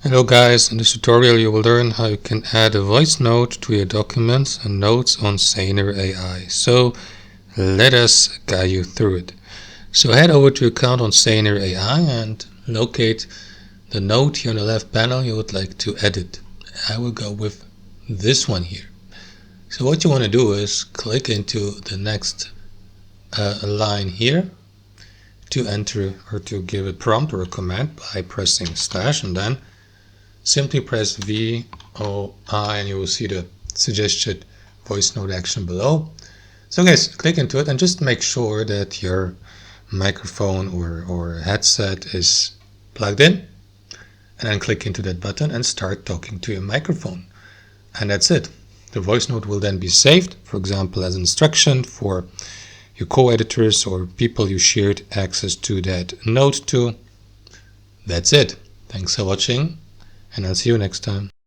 Hello guys, in this tutorial you will learn how you can add a voice note to your documents and notes on Saner AI. So let us guide you through it. So head over to your account on Saner AI and locate the note here on the left panel you would like to edit. I will go with this one here. So what you want to do is click into the next line here to enter or to give a prompt or a command by pressing / and then simply press VOI and you will see the suggested voice note action below. So guys, click into it and just make sure that your microphone or headset is plugged in, and then click into that button and start talking to your microphone. And that's it. The voice note will then be saved, for example, as instruction for your co-editors or people you shared access to that note to. That's it. Thanks for watching, and I'll see you next time.